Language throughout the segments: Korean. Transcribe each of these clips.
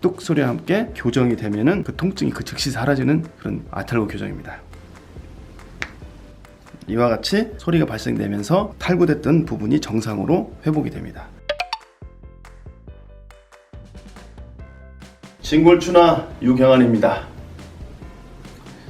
뚝 소리와 함께 교정이 되면은 그 통증이 그 즉시 사라지는 그런 아탈구 교정입니다. 이와 같이 소리가 발생되면서 탈구됐던 부분이 정상으로 회복이 됩니다. 진골추나 유경환입니다.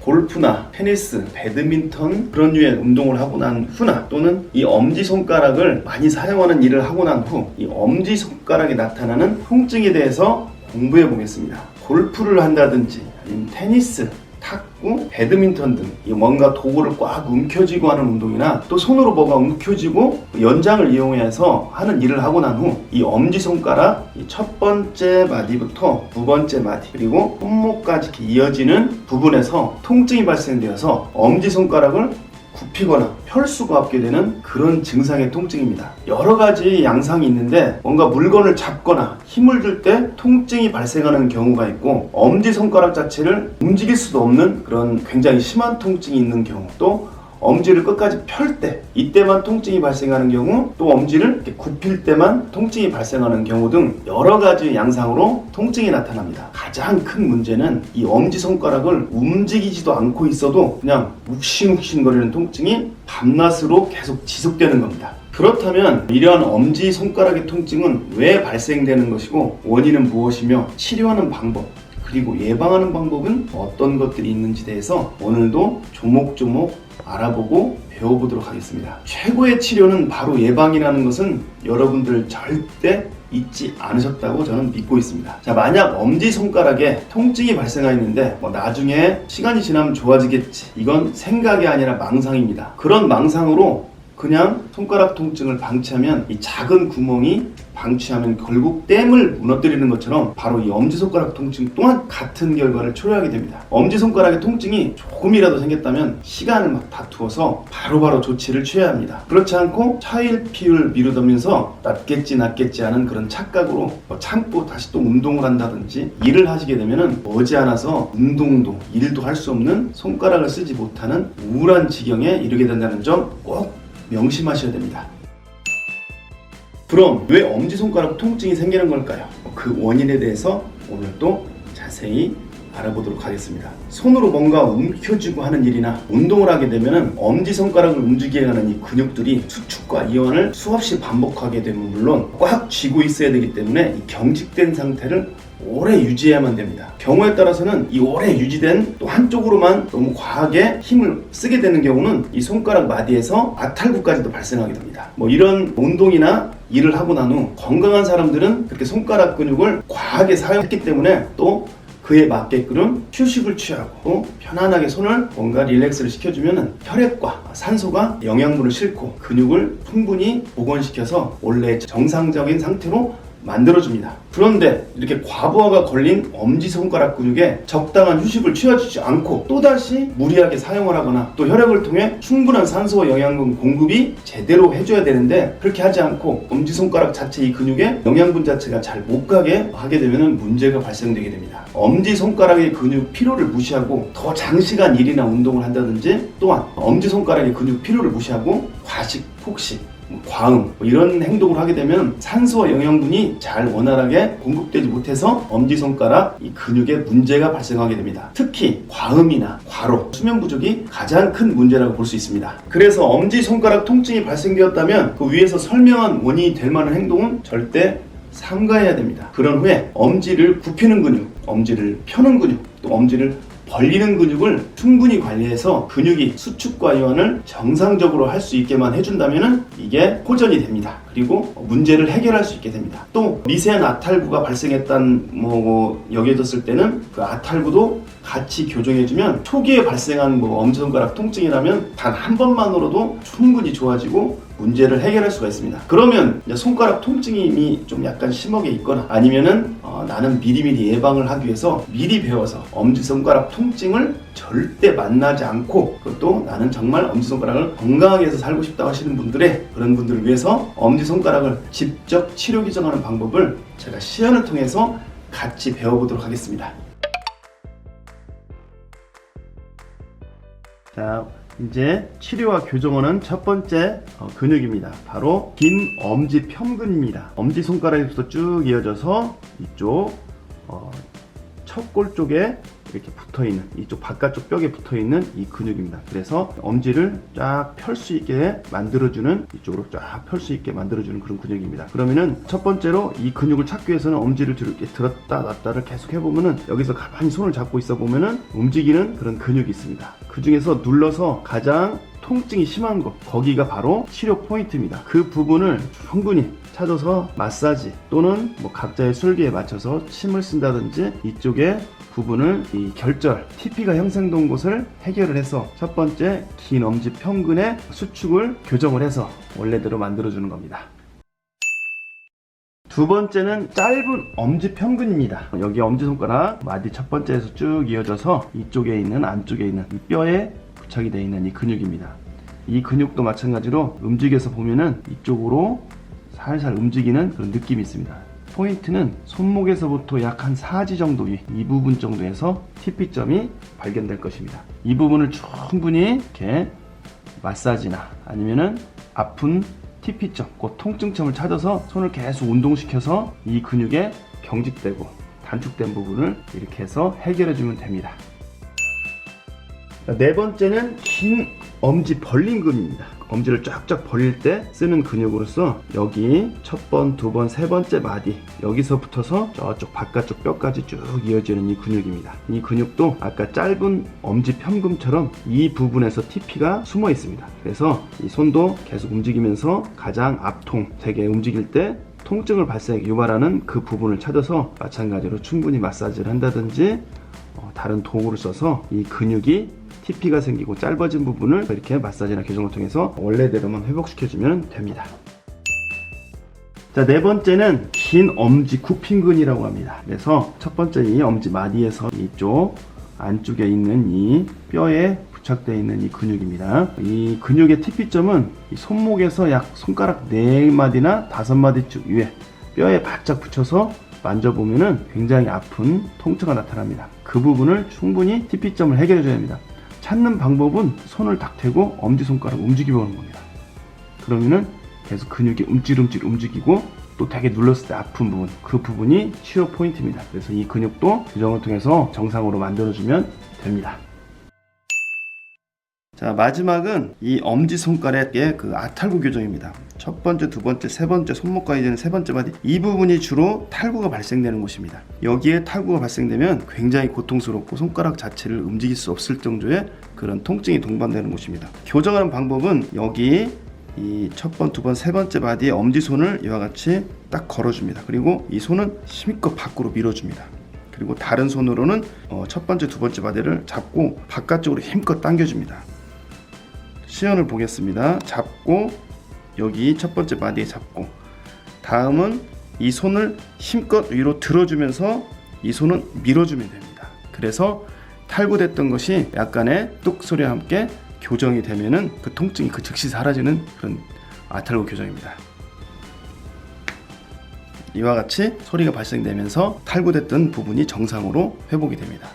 골프나 테니스, 배드민턴 그런 류의 운동을 하고 난 후나 또는 이 엄지손가락을 많이 사용하는 일을 하고 난 후 이 엄지손가락에 나타나는 통증에 대해서 공부해 보겠습니다. 골프를 한다든지 아니면 테니스, 탁구, 배드민턴 등 뭔가 도구를 꽉 움켜쥐고 하는 운동이나 또 손으로 뭐가 움켜쥐고 연장을 이용해서 하는 일을 하고 난 후 이 엄지손가락 첫 번째 마디부터 두 번째 마디 그리고 손목까지 이렇게 이어지는 부분에서 통증이 발생되어서 엄지손가락을 굽히거나 펼 수가 없게 되는 그런 증상의 통증입니다. 여러 가지 양상이 있는데 뭔가 물건을 잡거나 힘을 줄 때 통증이 발생하는 경우가 있고 엄지손가락 자체를 움직일 수도 없는 그런 굉장히 심한 통증이 있는 경우 또 엄지를 끝까지 펼 때 이때만 통증이 발생하는 경우 또 엄지를 이렇게 굽힐 때만 통증이 발생하는 경우 등 여러 가지 양상으로 통증이 나타납니다. 가장 큰 문제는 이 엄지손가락을 움직이지도 않고 있어도 그냥 욱신욱신거리는 통증이 밤낮으로 계속 지속되는 겁니다. 그렇다면 이러한 엄지손가락의 통증은 왜 발생되는 것이고 원인은 무엇이며 치료하는 방법 그리고 예방하는 방법은 어떤 것들이 있는지 대해서 오늘도 조목조목 알아보고 배워보도록 하겠습니다. 최고의 치료는 바로 예방이라는 것은 여러분들 절대 잊지 않으셨다고 저는 믿고 있습니다. 자, 만약 엄지손가락에 통증이 발생하였는데 나중에 시간이 지나면 좋아지겠지 이건 생각이 아니라 망상입니다. 그런 망상으로 그냥 손가락 통증을 방치하면 이 작은 구멍이 방치하면 결국 댐을 무너뜨리는 것처럼 바로 이 엄지손가락 통증 또한 같은 결과를 초래하게 됩니다. 엄지손가락의 통증이 조금이라도 생겼다면 시간을 막 다투어서 바로바로 조치를 취해야 합니다. 그렇지 않고 차일피일 미루다면서 낫겠지 하는 그런 착각으로 참고 다시 또 운동을 한다든지 일을 하시게 되면 머지않아서 운동도 일도 할 수 없는 손가락을 쓰지 못하는 우울한 지경에 이르게 된다는 점 꼭 명심하셔야 됩니다. 그럼 왜 엄지손가락 통증이 생기는 걸까요? 그 원인에 대해서 오늘 또 자세히 알아보도록 하겠습니다. 손으로 뭔가 움켜쥐고 하는 일이나 운동을 하게 되면 엄지손가락을 움직이게 하는 이 근육들이 수축과 이완을 수없이 반복하게 되면 물론 꽉 쥐고 있어야 되기 때문에 이 경직된 상태를 오래 유지해야만 됩니다. 경우에 따라서는 이 오래 유지된 또 한쪽으로만 너무 과하게 힘을 쓰게 되는 경우는 이 손가락 마디에서 아탈구까지도 발생하게 됩니다. 이런 운동이나 일을 하고 난 후 건강한 사람들은 그렇게 손가락 근육을 과하게 사용했기 때문에 또 그에 맞게끔 휴식을 취하고 편안하게 손을 뭔가 릴렉스를 시켜주면 혈액과 산소가 영양분을 싣고 근육을 충분히 복원시켜서 원래 정상적인 상태로 만들어줍니다. 그런데 이렇게 과부하가 걸린 엄지손가락 근육에 적당한 휴식을 취해주지 않고 또다시 무리하게 사용을 하거나 또 혈액을 통해 충분한 산소와 영양분 공급이 제대로 해줘야 되는데 그렇게 하지 않고 엄지손가락 자체 이 근육에 영양분 자체가 잘 못 가게 하게 되면 문제가 발생되게 됩니다. 엄지손가락의 근육 피로를 무시하고 더 장시간 일이나 운동을 한다든지 또한 엄지손가락의 근육 피로를 무시하고 과식, 폭식 과음 이런 행동을 하게 되면 산소와 영양분이 잘 원활하게 공급되지 못해서 엄지손가락 이 근육에 문제가 발생하게 됩니다. 특히 과음이나 과로, 수면 부족이 가장 큰 문제라고 볼 수 있습니다. 그래서 엄지손가락 통증이 발생되었다면 그 위에서 설명한 원인이 될 만한 행동은 절대 삼가해야 됩니다. 그런 후에 엄지를 굽히는 근육, 엄지를 펴는 근육, 또 엄지를 벌리는 근육을 충분히 관리해서 근육이 수축과 이완을 정상적으로 할 수 있게만 해준다면 이게 호전이 됩니다. 그리고 문제를 해결할 수 있게 됩니다. 또 미세한 아탈구가 발생했단 여겨졌을 때는 그 아탈구도 같이 교정해주면 초기에 발생한 엄지손가락 통증이라면 단 한 번만으로도 충분히 좋아지고 문제를 해결할 수가 있습니다. 그러면 손가락 통증이 이미 좀 약간 심하게 있거나 아니면은 나는 미리미리 예방을 하기 위해서 미리 배워서 엄지손가락 통증을 절대 만나지 않고 그것도 나는 정말 엄지손가락을 건강하게 해서 살고 싶다고 하시는 그런 분들을 위해서 엄지손가락을 직접 치료 교정하는 방법을 제가 시연을 통해서 같이 배워보도록 하겠습니다. 자, 이제 치료와 교정하는 첫 번째 근육입니다. 바로 긴 엄지 편근입니다. 엄지손가락에서부터 쭉 이어져서 이쪽 척골 쪽에 이렇게 붙어있는, 이쪽 바깥쪽 뼈에 붙어있는 이 근육입니다. 그래서 엄지를 쫙 펼 수 있게 만들어주는, 이쪽으로 쫙 펼 수 있게 만들어주는 그런 근육입니다. 그러면은 첫 번째로 이 근육을 찾기 위해서는 엄지를 이렇게 들었다 놨다를 계속 해보면은, 여기서 가만히 손을 잡고 있어 보면은 움직이는 그런 근육이 있습니다. 그 중에서 눌러서 가장 통증이 심한 것, 거기가 바로 치료 포인트입니다. 그 부분을 충분히 찾아서 마사지 또는 뭐 각자의 술기에 맞춰서 침을 쓴다든지 이쪽에 부분을, 이 결절, TP가 형성된 곳을 해결을 해서 첫 번째 긴 엄지 편근의 수축을 교정을 해서 원래대로 만들어주는 겁니다. 두 번째는 짧은 엄지 편근입니다. 여기 엄지손가락 마디 첫 번째에서 쭉 이어져서 이쪽에 있는, 안쪽에 있는 이 뼈에 부착이 되어 있는 이 근육입니다. 이 근육도 마찬가지로 움직여서 보면은 이쪽으로 살살 움직이는 그런 느낌이 있습니다. 포인트는 손목에서부터 약 한 4지 정도 위, 이 부분 정도에서 TP점이 발견될 것입니다. 이 부분을 충분히 이렇게 마사지나 아니면은 아픈 TP점, 그 통증점을 찾아서 손을 계속 운동시켜서 이 근육에 경직되고 단축된 부분을 이렇게 해서 해결해 주면 됩니다. 네 번째는 긴 엄지 벌림근입니다. 엄지를 쫙쫙 벌릴 때 쓰는 근육으로서 여기 첫 번, 두 번, 세 번째 마디, 여기서 붙어서 저쪽 바깥쪽 뼈까지 쭉 이어지는 이 근육입니다. 이 근육도 아까 짧은 엄지 편근처럼 이 부분에서 TP가 숨어 있습니다. 그래서 이 손도 계속 움직이면서 가장 앞통, 되게 움직일 때 통증을 유발하는 그 부분을 찾아서 마찬가지로 충분히 마사지를 한다든지 다른 도구를 써서 이 근육이 TP가 생기고 짧아진 부분을 이렇게 마사지나 교정을 통해서 원래대로만 회복시켜주면 됩니다. 자, 네 번째는 긴 엄지 굽힌근이라고 합니다. 그래서 첫 번째 이 엄지 마디에서 이쪽 안쪽에 있는 이 뼈에 부착되어 있는 이 근육입니다. 이 근육의 TP점은 이 손목에서 약 손가락 4마디나 5마디 쭉 위에 뼈에 바짝 붙여서 만져보면은 굉장히 아픈 통증가 나타납니다. 그 부분을 충분히 TP점을 해결해줘야 합니다. 찾는 방법은 손을 딱 대고 엄지손가락 움직여보는 겁니다. 그러면은 계속 근육이 움찔움찔 움직이고 또 되게 눌렀을 때 아픈 부분, 그 부분이 치료 포인트입니다. 그래서 이 근육도 교정을 통해서 정상으로 만들어주면 됩니다. 자, 마지막은 이 엄지손가락의 그 아탈구 교정입니다. 첫 번째, 두 번째, 세 번째 손목과 이제는 세 번째 마디, 이 부분이 주로 탈구가 발생되는 곳입니다. 여기에 탈구가 발생되면 굉장히 고통스럽고 손가락 자체를 움직일 수 없을 정도의 그런 통증이 동반되는 곳입니다. 교정하는 방법은 여기 이 첫 번, 두 번, 세 번째 마디에 엄지손을 이와 같이 딱 걸어줍니다. 그리고 이 손은 힘껏 밖으로 밀어줍니다. 그리고 다른 손으로는 첫 번째, 두 번째 마디를 잡고 바깥쪽으로 힘껏 당겨줍니다. 시연을 보겠습니다. 잡고 여기 첫 번째 마디에 잡고, 다음은 이 손을 힘껏 위로 들어주면서 이 손은 밀어주면 됩니다. 그래서 탈구됐던 것이 약간의 뚝 소리와 함께 교정이 되면은 그 통증이 그 즉시 사라지는 그런 아탈구 교정입니다. 이와 같이 소리가 발생되면서 탈구됐던 부분이 정상으로 회복이 됩니다.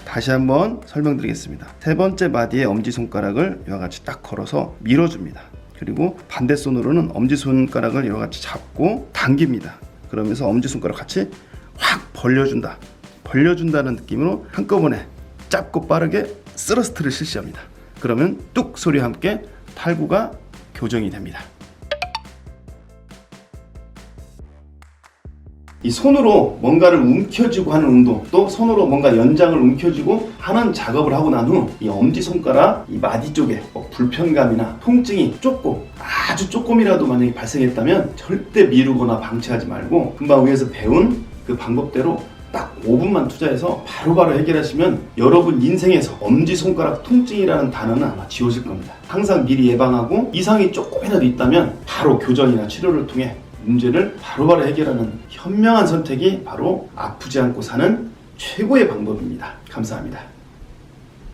다시 한번 설명드리겠습니다. 세 번째 마디에 엄지손가락을 이와 같이 딱 걸어서 밀어줍니다. 그리고 반대 손으로는 엄지손가락을 이와 같이 잡고 당깁니다. 그러면서 엄지손가락 같이 확 벌려준다. 벌려준다는 느낌으로 한꺼번에 짧고 빠르게 스러스트를 실시합니다. 그러면 뚝 소리와 함께 탈구가 교정이 됩니다. 이 손으로 뭔가를 움켜쥐고 하는 운동, 또 손으로 뭔가 연장을 움켜쥐고 하는 작업을 하고 난 후 이 엄지손가락 이 마디 쪽에 불편감이나 통증이 아주 조금이라도 만약에 발생했다면 절대 미루거나 방치하지 말고 금방 위에서 배운 그 방법대로 딱 5분만 투자해서 바로바로 해결하시면 여러분 인생에서 엄지손가락 통증이라는 단어는 아마 지워질 겁니다. 항상 미리 예방하고 이상이 조금이라도 있다면 바로 교정이나 치료를 통해 문제를 바로바로 해결하는 현명한 선택이 바로 아프지 않고 사는 최고의 방법입니다. 감사합니다.